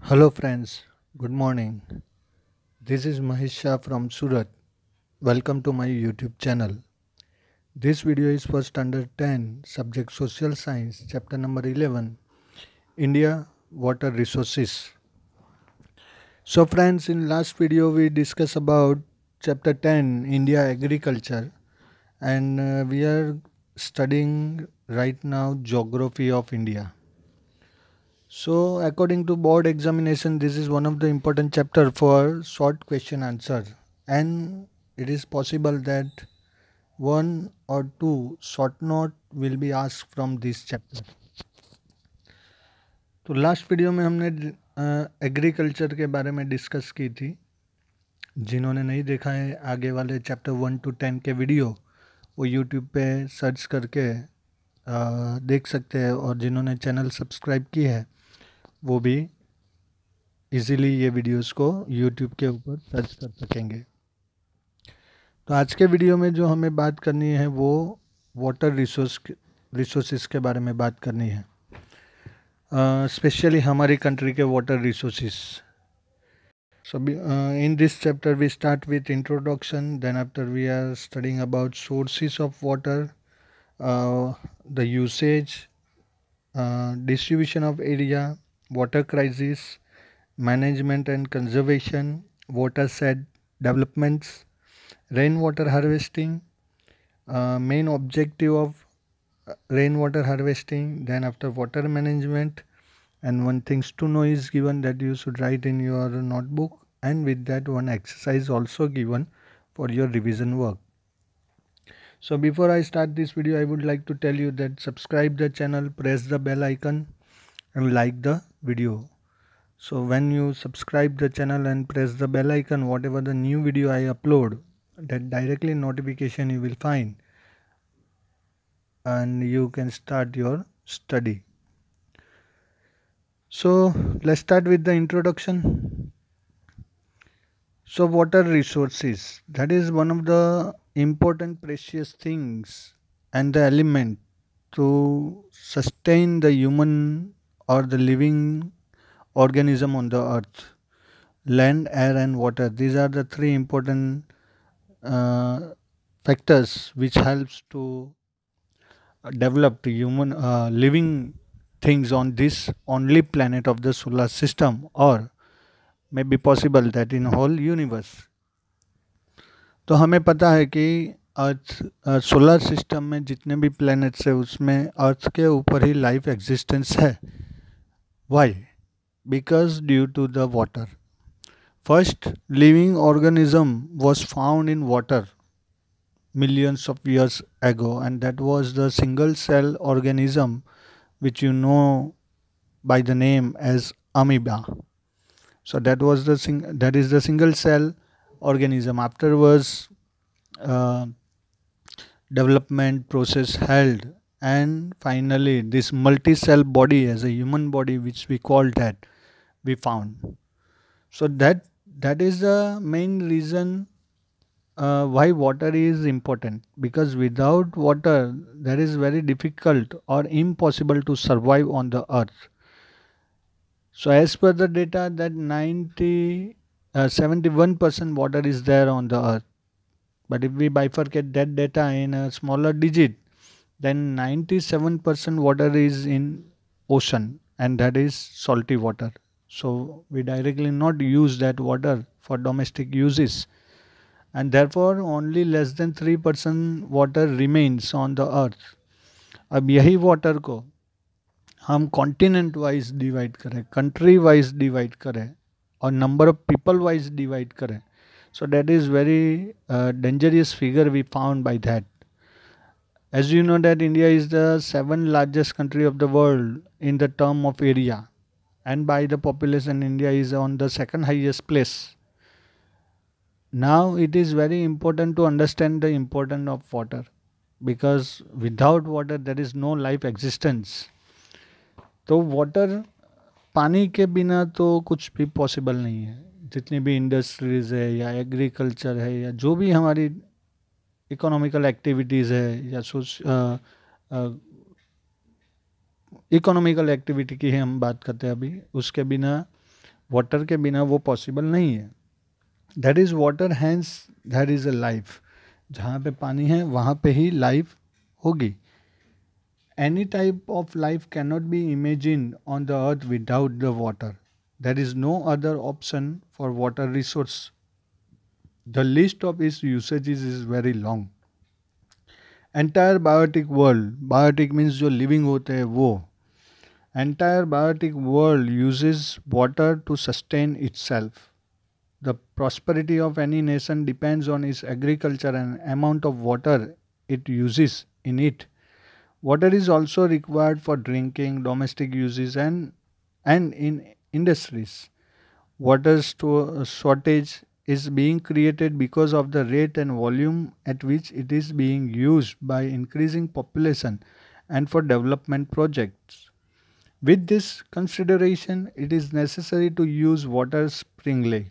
Hello friends, good morning. This is Mahesh Shah from Surat. Welcome to my YouTube channel. This video is for Standard 10, Subject Social Science, Chapter number 11, India Water Resources. So friends, in last video we discussed about Chapter 10, India Agriculture, and we are studying right now Geography of India. So according to board examination, this is one of the important chapter for short question answer, and it is possible that one or two short note will be asked from this chapter. तो last video में हमने agriculture के बारे में discuss की थी. जिन्होंने नहीं देखा है आगे वाले चैप्टर 1 to 10 के वीडियो वो यूट्यूब पे सर्च करके देख सकते हैं, और जिन्होंने चैनल सब्सक्राइब की है वो भी इजीली ये वीडियोस को यूट्यूब के ऊपर सर्च कर सकेंगे. तो आज के वीडियो में जो हमें बात करनी है वो वाटर रिसोर्सेस के बारे में बात करनी है, स्पेशली हमारी कंट्री के water resources. So in this chapter we start with introduction, then after we are studying about sources of water, the usage, distribution of area, water crisis, management and conservation, watershed developments, rainwater harvesting, main objective of rainwater harvesting, then after water management, and one things to know is given that you should write in your notebook, and with that one exercise also given for your revision work. So before I start this video, I would like to tell you that subscribe the channel, press the bell icon and like the video. So when you subscribe the channel and press the bell icon, whatever the new video I upload, that directly notification you will find, and you can start your study. So let's start with the introduction. So water resources, that is one of the important precious things and the element to sustain the human or the living organism on the earth. Land, air and water, these are the three important factors which helps to develop the human living things on this only planet of the solar system, or may be possible that in whole universe. तो हमें पता है कि earth solar system में जितने भी planets है उसमें अर्थ के ऊपर ही लाइफ एग्जिस्टेंस है. Why? Because due to the water. First living organism was found in water millions of years ago, and that was the single cell organism which you know by the name as amoeba. So that is the single cell organism. Afterwards development process held, and finally this multi-cell body as a human body, which we call that, we found. So that is the main reason why water is important, because without water that is very difficult or impossible to survive on the earth. So as per the data that 71% water is there on the earth, but if we bifurcate that data in a smaller digit, then 97% water is in ocean, and that is salty water. So we directly not use that water for domestic uses, and therefore only less than 3% water remains on the earth. अब यही water को हम continent wise divide करें, country wise divide करें और number of people wise divide करें, so that is very dangerous figure we found by that. As you know that India is the 7th largest country of the world in the term of area, and by the population India is on the second highest place. Now it is very important to understand the importance of water, because without water there is no life existence. तो water, पानी के बिना तो कुछ भी possible नहीं है. जितनी भी इंडस्ट्रीज है या एग्रीकल्चर है या जो भी हमारी इकोनॉमिकल एक्टिविटीज़ है या इकोनॉमिकल एक्टिविटी की हम बात करते हैं अभी, उसके बिना वाटर के बिना वो पॉसिबल नहीं है. That is water, hence that is a life. जहाँ पे पानी है वहाँ पे ही लाइफ होगी. Any type of life cannot be imagined on the earth without the water. There is no other option for water resource. The list of its usages is very long. Entire biotic world, biotic means जो living होते हैं वो, entire biotic world uses water to sustain itself. The prosperity of any nation depends on its agriculture and amount of water it uses in it. Water is also required for drinking, domestic uses, and in industries. Shortage is being created because of the rate and volume at which it is being used by increasing population and for development projects. With this consideration, it is necessary to use water sparingly.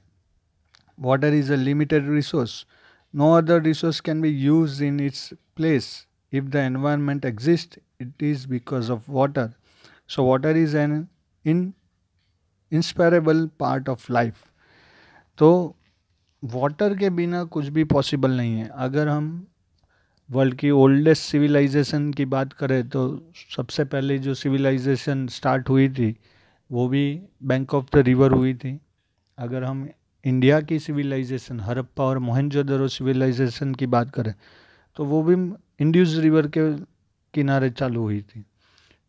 Water is a limited resource. No other resource can be used in its place. If the environment exists, it is because of water. So, water is an inseparable part of life. तो water के बिना कुछ भी possible नहीं है. अगर हम world की ओल्डेस्ट सिविलाइजेशन की बात करें तो सबसे पहले जो सिविलाइजेशन स्टार्ट हुई थी वो भी बैंक ऑफ द रिवर हुई थी. अगर हम इंडिया की सिविलाइजेशन हड़प्पा और मोहनजोदड़ो सिविलाइजेशन की बात करें तो वो भी इंड्यूस रिवर के किनारे चालू हुई थी.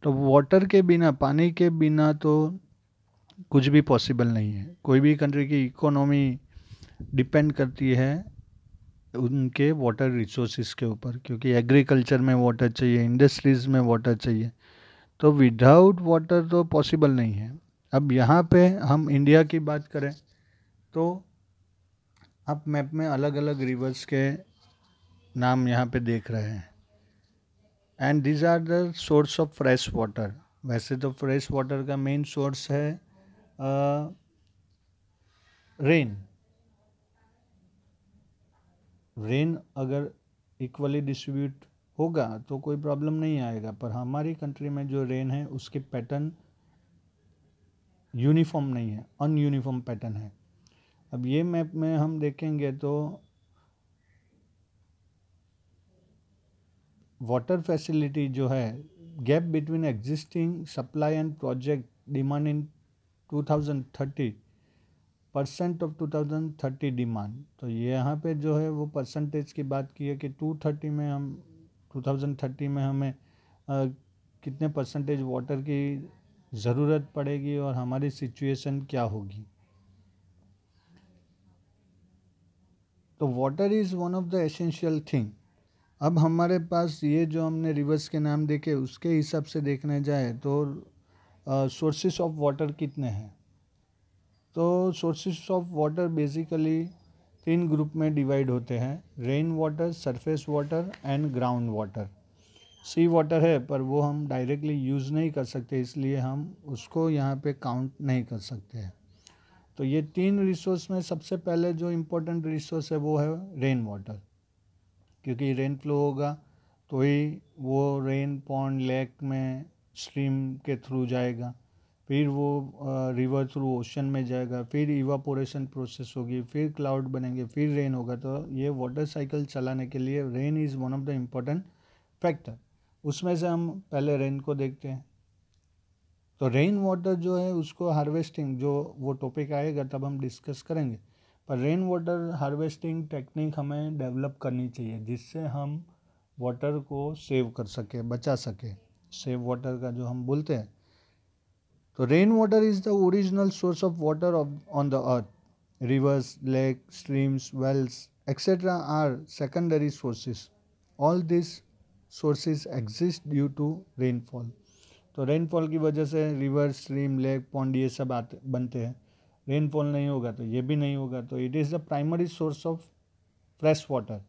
तो वाटर के बिना, पानी के बिना तो कुछ भी पॉसिबल नहीं है. कोई भी कंट्री की इकोनॉमी डिपेंड करती है उनके वाटर रिसोर्सेज के ऊपर, क्योंकि एग्रीकल्चर में वाटर चाहिए, इंडस्ट्रीज़ में वाटर चाहिए. तो विदाउट वाटर तो पॉसिबल नहीं है. अब यहाँ पे हम इंडिया की बात करें तो आप मैप में अलग अलग रिवर्स के नाम यहाँ पे देख रहे हैं. And these are the source of fresh water. वैसे तो फ्रेश वाटर का मेन सोर्स है रेन. रेन अगर इक्वली डिस्ट्रीब्यूट होगा तो कोई प्रॉब्लम नहीं आएगा, पर हमारी कंट्री में जो रेन है उसके पैटर्न यूनिफॉर्म नहीं है, अनयूनिफॉर्म पैटर्न है. अब ये मैप में हम देखेंगे तो वाटर फैसिलिटी जो है, gap between existing supply and project demand in 2030 percent of 2030 demand. तो ये यहाँ पे जो है वो परसेंटेज की बात की है कि 230 में हम 2030 में हमें कितने परसेंटेज वाटर की ज़रूरत पड़ेगी और हमारी सिचुएशन क्या होगी. तो water is one of the essential thing. अब हमारे पास ये जो हमने रिवर्स के नाम देखे उसके हिसाब से देखने जाए तो सोर्सेस ऑफ वाटर कितने हैं. तो sources of water basically 3 group में डिवाइड होते हैं: rain water, surface water and ground water. Sea water है पर वो हम डायरेक्टली यूज़ नहीं कर सकते, इसलिए हम उसको यहाँ पे काउंट नहीं कर सकते हैं. तो ये 3 रिसोर्स में सबसे पहले जो इम्पोर्टेंट रिसोर्स है वो है रेन वाटर, क्योंकि रेन फ्लो होगा तो ही वो रेन पॉन्ड, लेक में, स्ट्रीम के थ्रू जाएगा, फिर वो रिवर थ्रू ओशन में जाएगा, फिर इवापोरेशन प्रोसेस होगी, फिर क्लाउड बनेंगे, फिर रेन होगा. तो ये वाटर साइकिल चलाने के लिए rain is one of the important factor. उसमें से हम पहले रेन को देखते हैं. तो रेन वाटर जो है उसको हार्वेस्टिंग, जो वो टॉपिक आएगा तब हम डिस्कस करेंगे, पर रेन वाटर हार्वेस्टिंग टेक्निक हमें डेवलप करनी चाहिए जिससे हम वाटर को सेव कर सके, बचा सके. सेव वाटर का जो हम बोलते हैं. तो rain water is the original source of water on the earth. Rivers, lake, streams, wells etcetera are secondary sources. All this sources exist due to rainfall. तो रेनफॉल की वजह से रिवर, स्ट्रीम, लेक, पॉन्ड ये सब बनते हैं. Rainfall नहीं होगा तो ये भी नहीं होगा. तो it is the primary source of fresh water.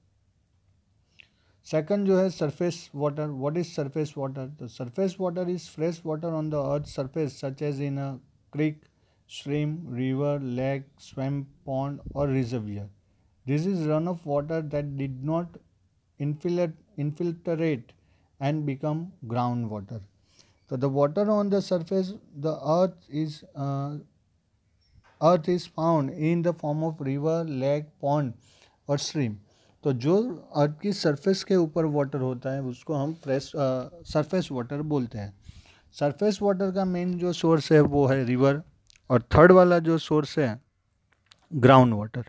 Second जो है surface water. What is surface water? तो surface water is fresh water on the earth surface such as in a creek, stream, river, lake, swamp, pond और reservoir. This is run off water that did not infiltrate and become groundwater. So the water on the surface, the earth is earth is found in the form of river, lake, pond और stream. तो जो अर्थ की surface के ऊपर water होता है उसको हम फ्रेश सरफेस वाटर बोलते हैं। सरफेस वाटर का मेन जो सोर्स है वो है रिवर, और थर्ड वाला जो सोर्स है ग्राउंड वाटर।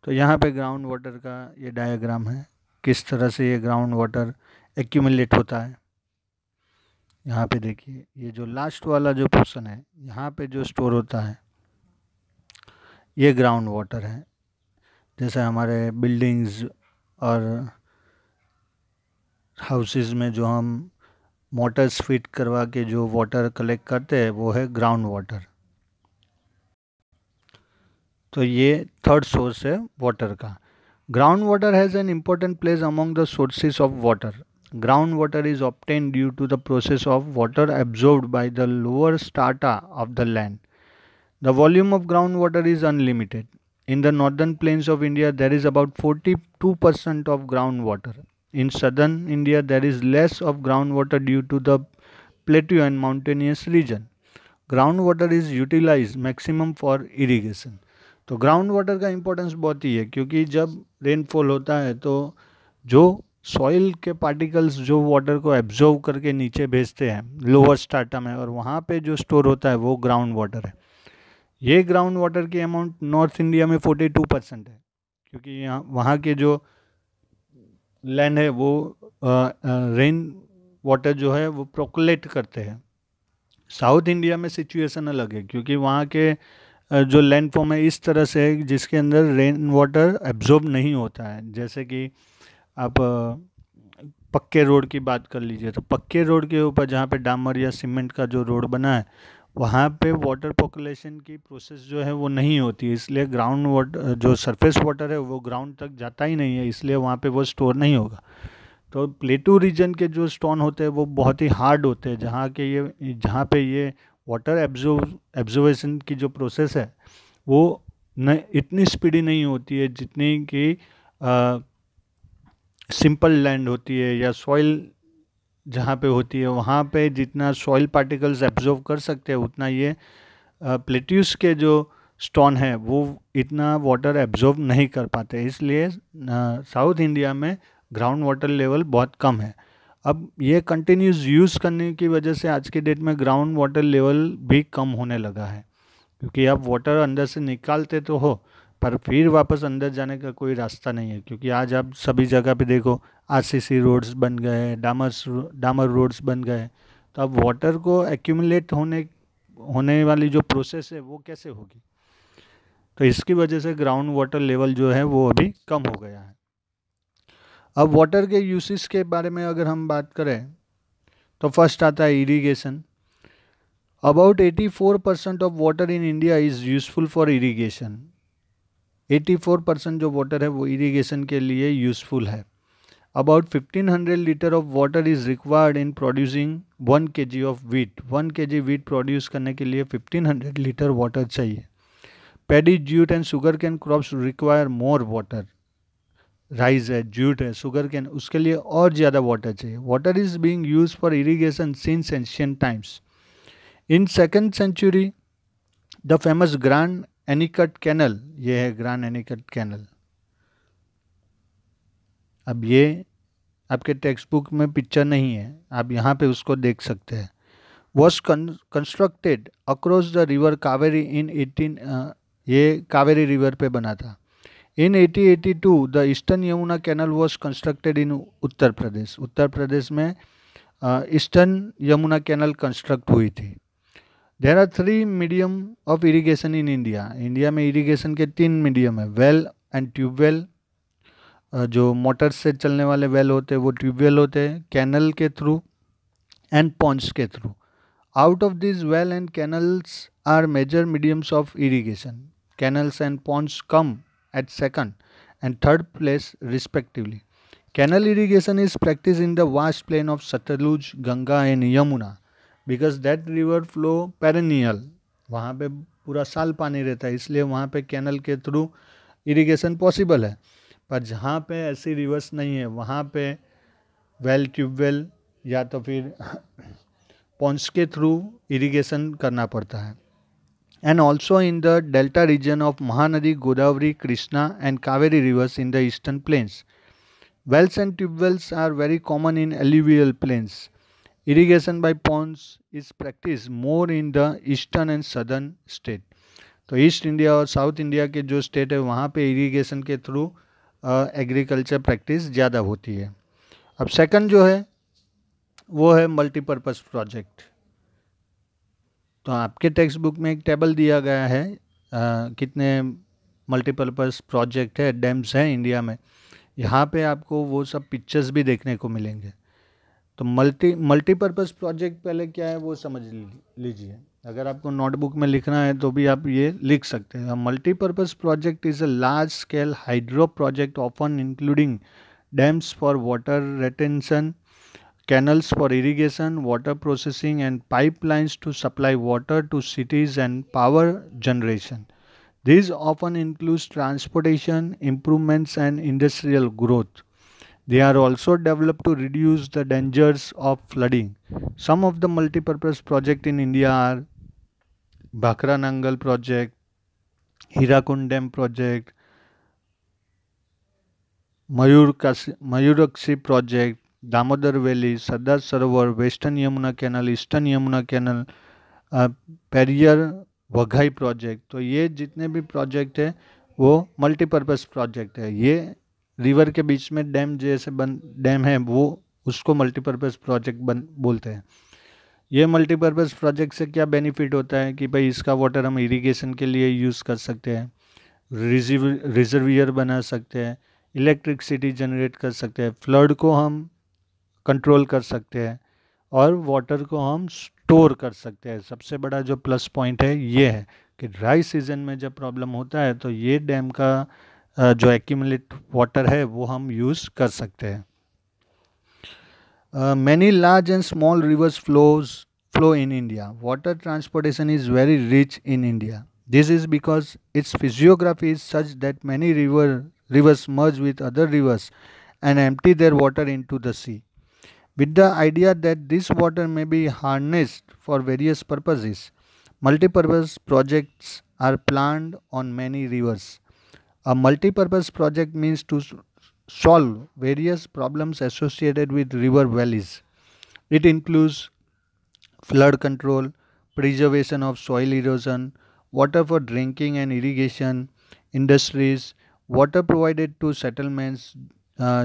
तो यहाँ पे ग्राउंड वाटर का ये डायग्राम है, किस तरह से ये ग्राउंड वाटर एक्यूमुलेट होता है। यहाँ पे देखिए, ये जो लास्ट वाला जो पोर्शन है यहाँ पे जो स्टोर होता है ये ग्राउंड वाटर है। जैसे हमारे बिल्डिंग्स और हाउसेस में जो हम मोटर्स फिट करवा के जो वाटर कलेक्ट करते हैं वो है ग्राउंड वाटर। तो ये थर्ड सोर्स है वाटर का। Ground water has an important place among the sources of water. Ground water is obtained due to the process of water absorbed by the lower strata of the land. The volume of groundwater is unlimited. In the northern plains of India, there is about 42% of groundwater. In southern India, there is less of groundwater due to the plateau and mountainous region. Groundwater is utilized maximum for irrigation. तो ground water का importance बहुत ही है, क्योंकि जब rainfall होता है तो जो सॉइल के पार्टिकल्स जो वाटर को एब्जॉर्व करके नीचे भेजते हैं लोअर स्ट्राटा में, और वहाँ पे जो स्टोर होता है वो ग्राउंड वाटर है। ये ग्राउंड वाटर की अमाउंट नॉर्थ इंडिया में 42% है, क्योंकि यहाँ वहाँ के जो लैंड है वो रेन वाटर जो है वो प्रोकुलेट करते हैं। साउथ इंडिया में सिचुएशन अलग है, क्योंकि वहाँ के जो लैंड फॉर्म है इस तरह से है जिसके अंदर रेन वाटर एब्जॉर्ब नहीं होता है। जैसे कि आप पक्के रोड की बात कर लीजिए, तो पक्के रोड के ऊपर जहाँ पे डामर या सीमेंट का जो रोड बना है वहाँ पे वाटर पॉपुलेशन की प्रोसेस जो है वो नहीं होती, इसलिए ग्राउंड वाटर जो सरफेस वाटर है वो ग्राउंड तक जाता ही नहीं है, इसलिए वहाँ पे वो स्टोर नहीं होगा। तो प्लेटू रीजन के जो स्टोन होते हैं वो बहुत ही हार्ड होते हैं, जहाँ पे ये वाटर एब्जॉर्वेशन की जो प्रोसेस है वो न इतनी स्पीडी नहीं होती है जितनी कि सिंपल लैंड होती है या सॉइल जहाँ पे होती है। वहाँ पे जितना सॉइल पार्टिकल्स एब्जॉर्व कर सकते हैं उतना ये प्लेट्यूस के जो स्टोन है वो इतना वाटर एब्जॉर्व नहीं कर पाते, इसलिए साउथ इंडिया में ग्राउंड वाटर लेवल बहुत कम है। अब ये कंटिन्यूस यूज़ करने की वजह से आज के डेट में ग्राउंड वाटर लेवल भी कम होने लगा है, क्योंकि आप वाटर अंदर से निकालते तो हो पर फिर वापस अंदर जाने का कोई रास्ता नहीं है। क्योंकि आज आप सभी जगह पे देखो आरसीसी रोड्स बन गए, डामर रोड्स बन गए, तो अब वाटर को एक्यूमुलेट होने वाली जो प्रोसेस है वो कैसे होगी। तो इसकी वजह से ग्राउंड वाटर लेवल जो है वो अभी कम हो गया है। अब वाटर के यूसेस के बारे में अगर हम बात करें तो फर्स्ट आता है irrigation. About 84% of water in India is useful for irrigation. 84% जो वाटर है वो इरीगेशन के लिए यूज़फुल है। About 1500 litre of water is required in producing 1 kg of wheat. 1 kg wheat produce करने के लिए 1500 लीटर वाटर चाहिए। Paddy, jute and sugar cane crops require more water. Rice है, जूट है, शुगर कैन, उसके लिए और ज़्यादा वाटर चाहिए। Water is being used for irrigation since ancient times. In second century the famous grand anicut canal, ये है grand anicut canal. अब ये आपके टेक्स्ट बुक में पिक्चर नहीं है, आप यहाँ पे उसको देख सकते हैं। Was constructed across the river Kaveri in 18 ये कावेरी रिवर पे बना था। In 1882 the eastern Yamuna canal was constructed in Uttar Pradesh. Uttar Pradesh में ईस्टर्न यमुना कैनल कंस्ट्रक्ट हुई थी। There are 3 medium of irrigation in India. India में इरीगेशन के 3 मीडियम है, वेल एंड ट्यूबवेल। जो मोटर से चलने वाले वेल होते हैं वो ट्यूबवेल होते हैं, कैनल के थ्रू एंड पॉन्ड्स के through. Out of this well and canals are major mediums of irrigation. Canals and ponds come at second and third place respectively. Canal irrigation is practiced in the vast plain of Satluj, Ganga and Yamuna because that river flow perennial. वहाँ पे पूरा साल पानी रहता है, इसलिए वहाँ पे कैनल के थ्रू इरिगेशन पॉसिबल है। पर जहाँ पे ऐसी रिवर्स नहीं है वहाँ पे वेल, ट्यूबवेल या तो फिर पॉन्ड्स के थ्रू इरिगेशन करना पड़ता है। and also in the delta region of Mahanadi, Godavari, Krishna and Kaveri rivers in the eastern plains. Wells and tube wells are very common in alluvial plains. Irrigation by ponds is practiced more in the eastern and southern state. तो east India और south India के जो state है वहाँ पे irrigation के through agriculture practice ज़्यादा होती है. अब सेकंड जो है वो है मल्टीपर्पज़ प्रोजेक्ट. तो आपके टेक्स्ट बुक में एक टेबल दिया गया है कितने मल्टीपर्पज़ प्रोजेक्ट है, डैम्स हैं इंडिया में. यहाँ पे आपको वो सब पिक्चर्स भी देखने को मिलेंगे. तो मल्टीपर्पज़ प्रोजेक्ट पहले क्या है वो समझ लीजिए. अगर आपको नोटबुक में लिखना है तो भी आप ये लिख सकते हैं. Multipurpose project is a large scale hydro project often including dams for water retention, canals for irrigation, water processing and pipelines to supply water to cities and power generation. These often include transportation, improvements and industrial growth. They are also developed to reduce the dangers of flooding. Some of the multipurpose projects in India are Bhakra Nangal project, Hirakund Dam project, Mayurakshi project, Damodar Valley, Sardar Sarovar, Western Yamuna Canal, Eastern Yamuna Canal, Periyar Vaigai project. तो ये जितने भी project है वो multipurpose project है. ये river के बीच में डैम जैसे डैम है वो उसको मल्टीपर्पज़ प्रोजेक्ट बोलते हैं. ये मल्टीपर्पज़ प्रोजेक्ट से क्या बेनिफिट होता है कि भाई इसका वाटर हम इरिगेशन के लिए यूज़ कर सकते हैं, रिजर्वियर बना सकते हैं, इलेक्ट्रिसिटी जनरेट कर सकते हैं, फ्लड को हम कंट्रोल कर सकते हैं और वाटर को हम स्टोर कर सकते हैं. सबसे बड़ा जो प्लस पॉइंट है ये है कि ड्राई सीजन में जब प्रॉब्लम होता है तो ये डैम का जो एक्यूमुलेट वाटर है वो हम यूज़ कर सकते हैं. Many large and small rivers flow in India. Water transportation is very rich in India. This is because its physiography is such that many rivers merge with other rivers and empty their water into the sea, with the idea that this water may be harnessed for various purposes. Multipurpose projects are planned on many rivers. A multipurpose project means to solve various problems associated with river valleys. It includes flood control, preservation of soil erosion, water for drinking and irrigation, industries, water provided to settlements,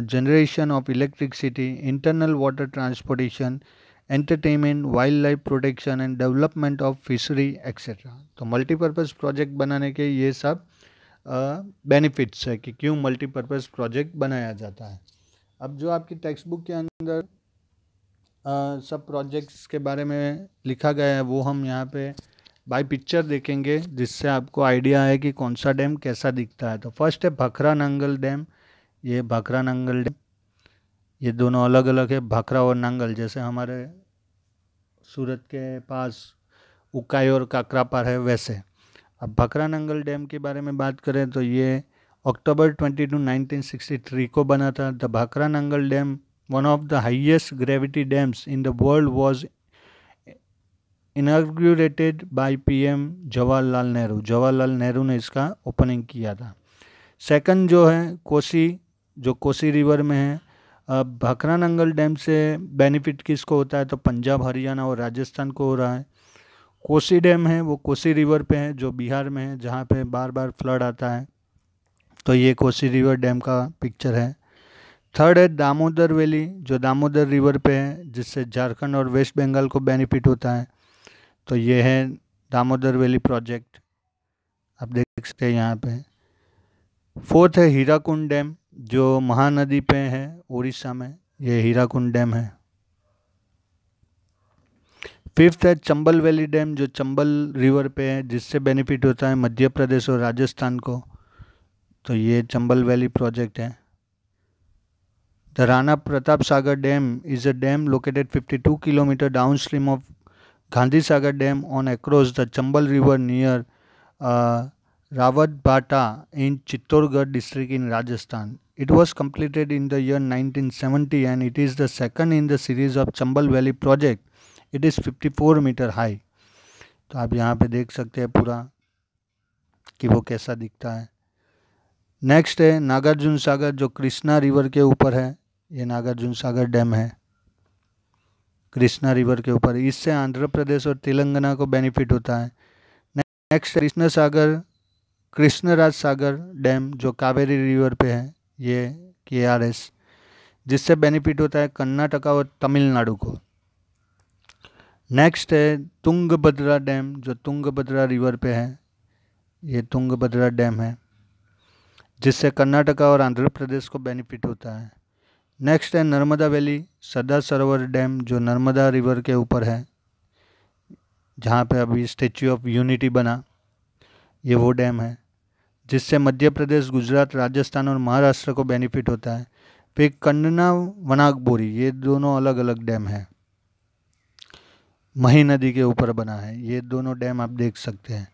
generation of electricity, internal water transportation, entertainment, wildlife protection and development of fishery etc. तो multipurpose project बनाने के ये सब benefits है कि क्यों multipurpose project बनाया जाता है. अब जो आपकी टेक्स्ट बुक के अंदर सब प्रोजेक्ट्स के बारे में लिखा गया है वो हम यहाँ पे बाय पिक्चर देखेंगे जिससे आपको आइडिया है कि कौन सा डैम कैसा दिखता है. तो फर्स्ट है भाखरा नांगल डैम. ये भाखरा नांगल डैम, ये दोनों अलग अलग है, भाखरा और नांगल. जैसे हमारे सूरत के पास उकाई और काकरापार है वैसे. अब भाखरा नांगल डैम के बारे में बात करें तो ये अक्टूबर 22, 1963 को बना था. The Bhakra Nangal dam, one of the highest gravity dams in the world, was inaugurated by PM Jawaharlal Nehru. Jawaharlal Nehru ने इसका ओपनिंग किया था. सेकंड जो है कोसी, जो कोसी रिवर में है. अब भाखरा नांगल डैम से बेनिफिट किसको होता है तो पंजाब, हरियाणा और राजस्थान को हो रहा है. कोसी डैम है वो कोसी रिवर पे है जो बिहार में है जहाँ पे बार बार फ्लड आता है. तो ये कोसी रिवर डैम का पिक्चर है. थर्ड है दामोदर वैली जो दामोदर रिवर पे है जिससे झारखंड और वेस्ट बंगाल को बेनिफिट होता है. तो ये है दामोदर वैली प्रोजेक्ट, आप देख सकते हैं यहाँ पे. फोर्थ है हीराकुंड डैम जो महानदी पे है उड़ीसा में, ये हीराकुंड डैम है. फिफ्थ है चंबल वैली डैम जो चंबल रिवर पे है जिससे बेनिफिट होता है मध्य प्रदेश और राजस्थान को. तो ये चंबल वैली प्रोजेक्ट है. The Rana Pratap Sagar dam is a dam located 52 kilometre downstream of Gandhi Sagar dam on across the Chambal river near Rawatbhata in Chittorgarh district in Rajasthan. It was completed in the year 1970 and it is the second in the series of Chambal Valley project. It is 54 meter high. तो आप यहाँ पे देख सकते हैं पूरा कि वो कैसा दिखता है। नेक्स्ट है नागार्जुन सागर, जो कृष्णा रिवर के ऊपर है। ये नागार्जुन सागर डैम है कृष्णा रिवर के ऊपर। इससे आंध्र प्रदेश और तेलंगाना को बेनिफिट होता है। नेक्स्ट कृष्ण सागर, कृष्णराज सागर डैम जो कावेरी रिवर पे है, ये KRS, जिससे बेनिफिट होता है कर्नाटका और तमिलनाडु को। नेक्स्ट है तुंगभद्रा डैम जो तुंगभद्रा रिवर पे है, ये तुंगभद्रा डैम है, जिससे कर्नाटका और आंध्र प्रदेश को बेनिफिट होता है। नेक्स्ट है नर्मदा वैली सरदार सरोवर डैम जो नर्मदा रिवर के ऊपर है, जहाँ पे अभी स्टैच्यू ऑफ यूनिटी बना, ये वो डैम है, जिससे मध्य प्रदेश, गुजरात, राजस्थान और महाराष्ट्र को बेनिफिट होता है। फिर कंडना वनागबोरी, ये दोनों अलग अलग डैम है, मही नदी के ऊपर बना है। ये दोनों डैम आप देख सकते हैं,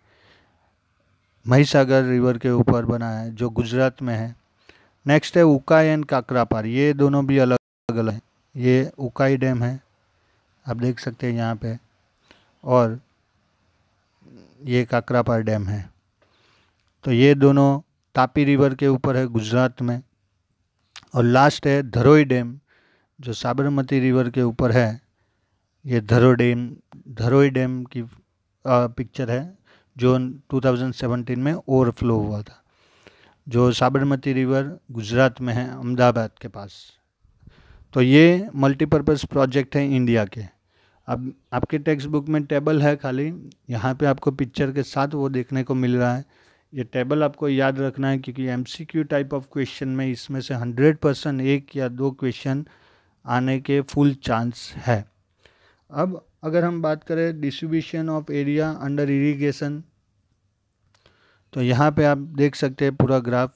महिसागर रिवर के ऊपर बना है जो गुजरात में है। नेक्स्ट है उकाई एंड काकरापार, ये दोनों भी अलग अलग हैं। ये उकाई डैम है, आप देख सकते हैं यहाँ पे, और ये काकरापार डैम है। तो ये दोनों तापी रिवर के ऊपर है गुजरात में। और लास्ट है धरोई डैम जो साबरमती रिवर के ऊपर है। ये धरोई डैम की पिक्चर है जो 2017 में ओवरफ्लो हुआ था, जो साबरमती रिवर गुजरात में है, अहमदाबाद के पास। तो ये मल्टीपर्पज़ प्रोजेक्ट है इंडिया के। अब आपके टेक्स्ट बुक में टेबल है खाली, यहाँ पे आपको पिक्चर के साथ वो देखने को मिल रहा है। ये टेबल आपको याद रखना है क्योंकि MCQ टाइप ऑफ क्वेश्चन में इसमें से 100% एक या दो क्वेश्चन आने के फुल चांस है। अब अगर हम बात करें distribution of area under irrigation, तो यहाँ पे आप देख सकते हैं पूरा ग्राफ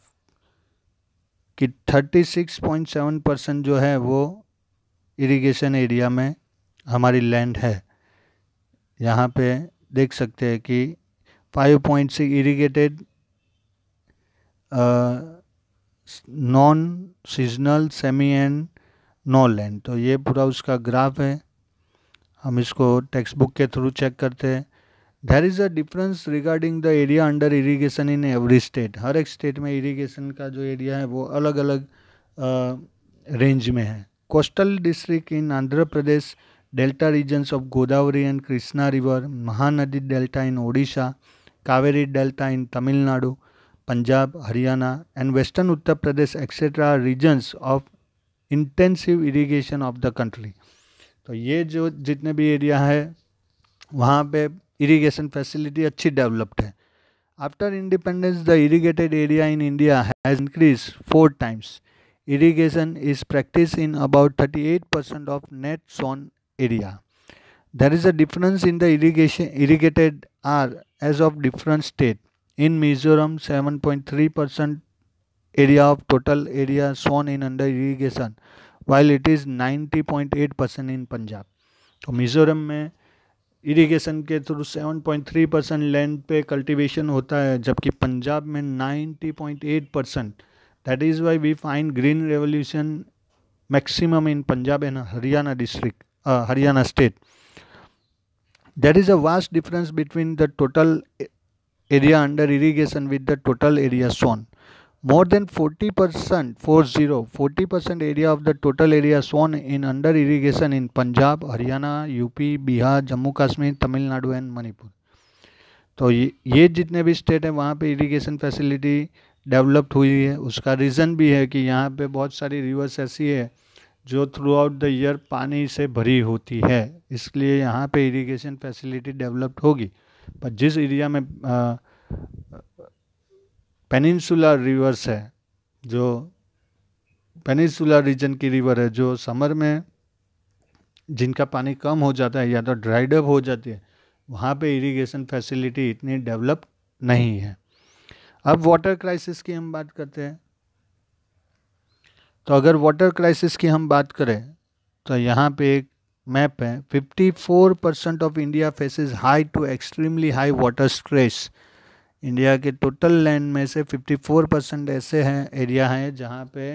कि 36.7% जो है वो इरिगेशन एरिया में हमारी लैंड है। यहाँ पे देख सकते हैं कि 5.6 irrigated, non seasonal, semi and no land. तो ये पूरा उसका ग्राफ है, हम इसको टेक्स्ट बुक के थ्रू चेक करते हैं। There is a difference regarding the area under irrigation in every state. हर एक स्टेट में इरिगेशन का जो एरिया है वो अलग अलग रेंज में है। Coastal district in Andhra Pradesh, delta regions of Godavari and Krishna river, Mahanadi delta in Odisha, Kaveri delta in Tamil Nadu, Punjab, Haryana and western Uttar Pradesh etcetera regions of intensive irrigation of the country. तो ये जो जितने भी एरिया है वहाँ पे इरिगेशन फैसिलिटी अच्छी डेवलप्ड है। After independence the irrigated area in India has increase 4 times. Irrigation is practiced in about 38% of net sown area. There is a difference in the irrigated are as of different state. In Mizoram, 7.3% area of total area sown in under irrigation, while it is 90.8% in Punjab. तो मिज़ोरम में irrigation के through 7.3% land पे cultivation होता है, जबकि पंजाब में 90.8%. That is why we find green revolution maximum in Punjab and Haryana district, Haryana state. There is a vast difference between the total area under irrigation with the total area sown. More than 40%, 40% area of the total area sown in under irrigation in Punjab, Haryana, UP, Bihar, Jammu Kashmir, Tamil Nadu and Manipur. तो ये जितने भी state है वहाँ पे irrigation facility developed हुई है। उसका रीज़न भी है कि यहाँ पे बहुत सारी रिवर्स ऐसी है जो थ्रू आउट द ईयर पानी से भरी होती है, इसलिए यहाँ पे इरिगेशन फैसिलिटी डेवलप्ड होगी। पर जिस एरिया में पेनिनसुलर रिवर्स है, जो पेनिनसुलर रीजन की रिवर है, जो समर में जिनका पानी कम हो जाता है या तो ड्राइड अप हो जाती है, वहाँ पे इरिगेशन फैसिलिटी इतनी डेवलप नहीं है। अब वाटर क्राइसिस की हम बात करते हैं। तो अगर वाटर क्राइसिस की हम बात करें तो यहाँ पे एक मैप है। 54% of India faces high to extremely high water stress. India के टोटल लैंड में से 54% ऐसे हैं एरिया हैं जहाँ पे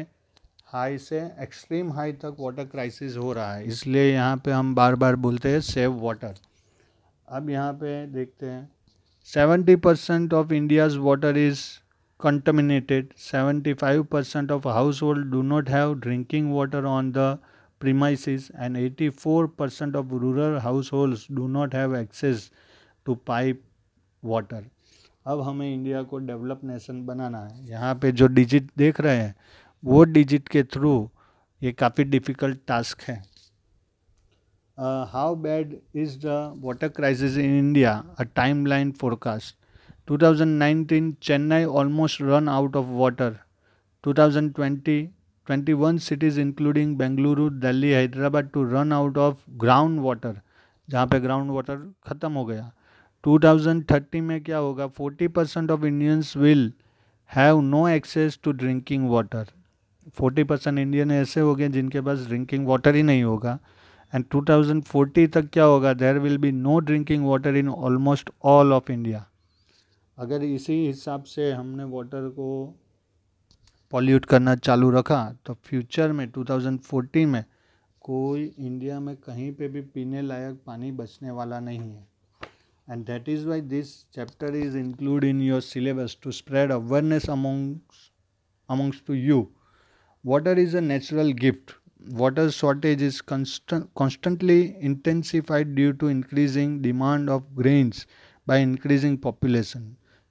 हाई से एक्सट्रीम हाई तक वाटर क्राइसिस हो रहा है, इसलिए यहाँ पे हम बार बार बोलते हैं सेव वाटर। अब यहाँ पे देखते हैं 70% of India's water is contaminated. 75% of households do not have drinking water on the premises, and 84% of rural households do not have access to pipe water. अब हमें इंडिया को डेवलप नेशन बनाना है. यहाँ पे जो डिजिट देख रहे हैं वो डिजिट के थ्रू ये काफ़ी डिफ़िकल्ट टास्क है. How bad is the water crisis in India? A timeline forecast. 2019, Chennai almost run out of water. 2020, 21 cities including Bengaluru, Delhi, Hyderabad to run out of ground water. जहाँ पे ground water ख़त्म हो गया. 2030 में क्या होगा? 40% of Indians will have no access to drinking water. 40% Indian ऐसे हो गए जिनके पास ड्रिंकिंग वाटर ही नहीं होगा. एंड 2040 तक क्या होगा? There will be no drinking water in almost all of India. अगर इसी हिसाब से हमने वाटर को पॉल्यूट करना चालू रखा तो फ्यूचर में 2040 में कोई इंडिया में कहीं पे भी पीने लायक पानी बचने वाला नहीं है. And that is why this chapter is include in your syllabus to spread awareness amongst to you. Water is a natural gift. Water shortage is constantly intensified due to increasing demand of grains by increasing population.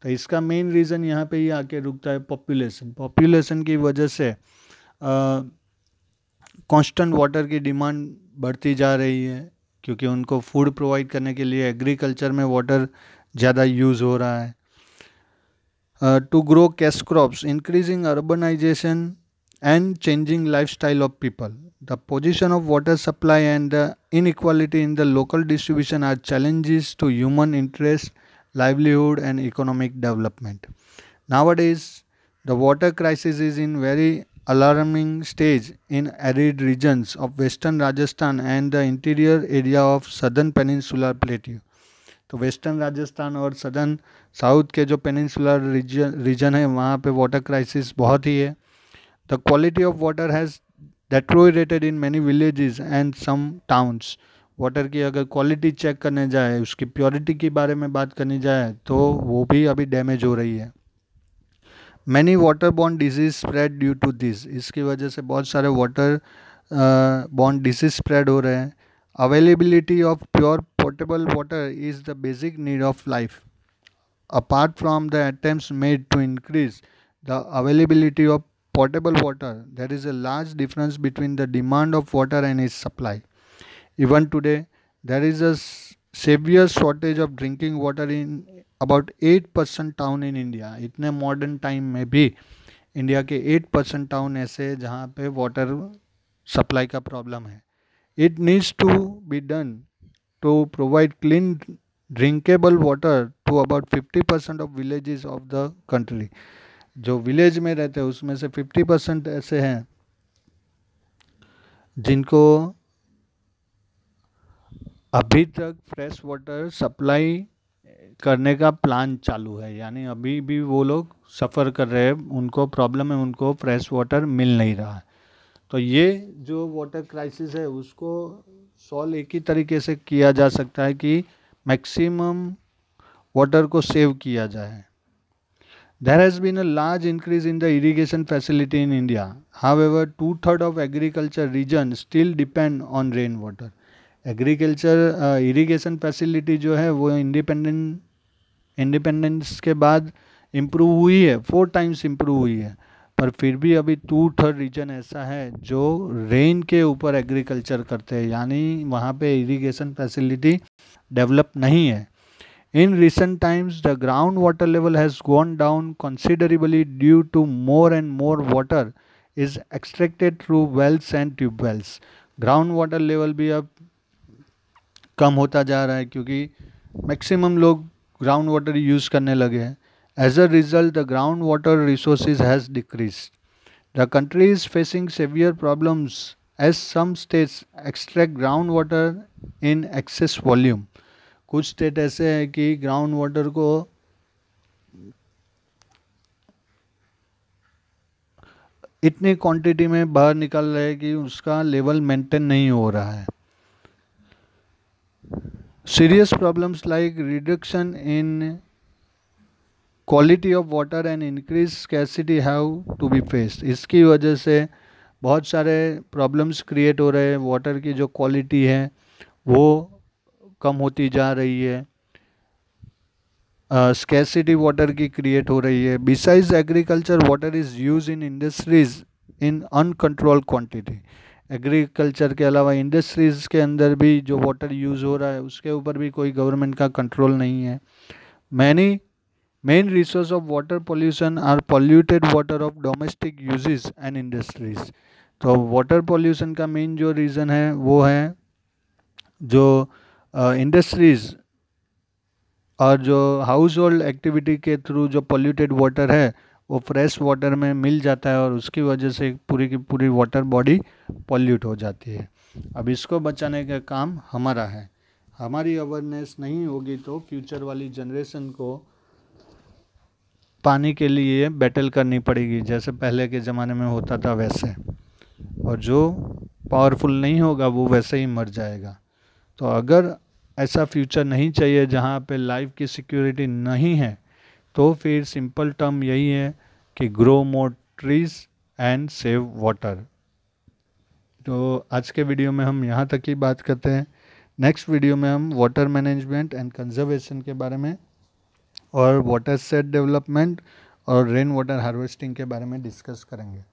तो इसका main reason यहाँ पे ये आके रुकता है population की वजह से कांस्टेंट वाटर की डिमांड बढ़ती जा रही है क्योंकि उनको फूड प्रोवाइड करने के लिए एग्रीकल्चर में वाटर ज़्यादा यूज़ हो रहा है. To grow cash crops, increasing urbanisation and changing lifestyle of people. The position of water supply and the inequality in the local distribution are challenges to human interest, livelihood and economic development. Nowadays, the water crisis is in very alarming stage in arid regions of western Rajasthan and the interior area of southern peninsular plateau. तो western Rajasthan और southern south के जो peninsular reason है वहाँ पे water crisis बहुत ही है. The quality of water has deteriorated in many villages and some towns. Water की अगर क्वालिटी चेक करने जाए, उसकी प्योरिटी के बारे में बात करनी जाए तो वो भी अभी डैमेज हो रही है. Many waterborne disease spread due to this. इसकी वजह से बहुत सारे वाटर बॉर्न डिजीज स्प्रेड हो रहे हैं. Availability of pure potable water is the basic need of life. Apart from the attempts made to increase the availability of potable water, there is a large difference between the demand of water and its supply. Even today, there is a severe shortage of drinking water in about 8% town in India. इतने modern time में भी India के 8% town ऐसे हैं जहाँ पे water supply का problem है. It needs to be done to provide clean drinkable water to about 50% of villages of the country. जो विलेज में रहते हैं उसमें से 50% ऐसे हैं जिनको अभी तक फ्रेश वाटर सप्लाई करने का प्लान चालू है. यानी अभी भी वो लोग सफ़र कर रहे हैं, उनको प्रॉब्लम है, उनको फ्रेश वाटर मिल नहीं रहा है. तो ये जो वाटर क्राइसिस है उसको सॉल्व एक ही तरीके से किया जा सकता है कि मैक्सिमम वाटर को सेव किया जाए. There has been a large increase in the irrigation facility in India. However, 2/3 of agriculture region still depend on rainwater. Agriculture irrigation facility जो है वो इंडिपेंडेंस के बाद इम्प्रूव हुई है, 4 times इम्प्रूव हुई है, पर फिर भी अभी 2/3 रीजन ऐसा है जो रेन के ऊपर एग्रीकल्चर करते हैं. यानी वहाँ पे इरिगेशन फैसिलिटी डेवलप नहीं है. In recent times, the groundwater level has gone down considerably due to more and more water is extracted through wells and tube wells. Groundwater level भी अब कम होता जा रहा है क्योंकि मैक्सिमम लोग ग्राउंड वाटर यूज़ करने लगे हैं. As a result, the groundwater resources has decreased. The country is facing severe problems as some states extract groundwater in excess volume. कुछ स्टेट ऐसे हैं कि ग्राउंड वाटर को इतनी क्वांटिटी में बाहर निकल रहे हैं कि उसका लेवल मेंटेन नहीं हो रहा है. Serious problems like reduction in quality of water and increased scarcity have to be faced. इसकी वजह से बहुत सारे प्रॉब्लम्स क्रिएट हो रहे हैं, वाटर की जो क्वालिटी है वो कम होती जा रही है, स्कैसिटी वाटर की क्रिएट हो रही है. Besides agriculture water is use in industries in uncontrol quantity. Agriculture के अलावा इंडस्ट्रीज़ के अंदर भी जो वाटर यूज़ हो रहा है उसके ऊपर भी कोई गवर्नमेंट का कंट्रोल नहीं है. Many main resource of water pollution are polluted water of domestic uses and industries. तो वाटर पोल्यूशन का मेन जो रीज़न है वो है जो इंडस्ट्रीज़ और जो हाउस होल्ड एक्टिविटी के थ्रू जो पोल्यूटेड वाटर है वो फ्रेश वाटर में मिल जाता है और उसकी वजह से पूरी की पूरी वाटर बॉडी पोल्यूट हो जाती है. अब इसको बचाने का काम हमारा है. हमारी अवेयरनेस नहीं होगी तो फ्यूचर वाली जनरेशन को पानी के लिए बैटल करनी पड़ेगी जैसे पहले के ज़माने में होता था वैसे, और जो पावरफुल नहीं होगा वो वैसे ही मर जाएगा. तो अगर ऐसा फ्यूचर नहीं चाहिए जहाँ पे लाइफ की सिक्योरिटी नहीं है तो फिर सिंपल टर्म यही है कि grow more trees and save water. तो आज के वीडियो में हम यहाँ तक ही बात करते हैं. नेक्स्ट वीडियो में हम वाटर मैनेजमेंट एंड कंजर्वेशन के बारे में और वाटर सेट डेवलपमेंट और रेन वाटर हार्वेस्टिंग के बारे में डिस्कस करेंगे.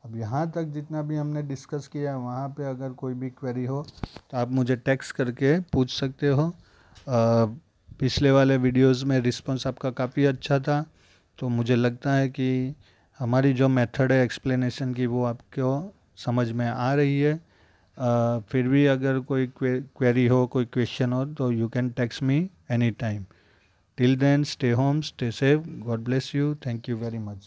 अब यहाँ तक जितना भी हमने डिस्कस किया है वहाँ पे अगर कोई भी क्वेरी हो तो आप मुझे टेक्स्ट करके पूछ सकते हो. पिछले वाले वीडियोस में रिस्पांस आपका काफ़ी अच्छा था, तो मुझे लगता है कि हमारी जो मेथड है एक्सप्लेनेशन की वो आपको समझ में आ रही है. फिर भी अगर कोई क्वेरी हो, कोई क्वेश्चन हो तो you can text me any time. Till then, stay home, stay safe. God bless you. Thank you very much.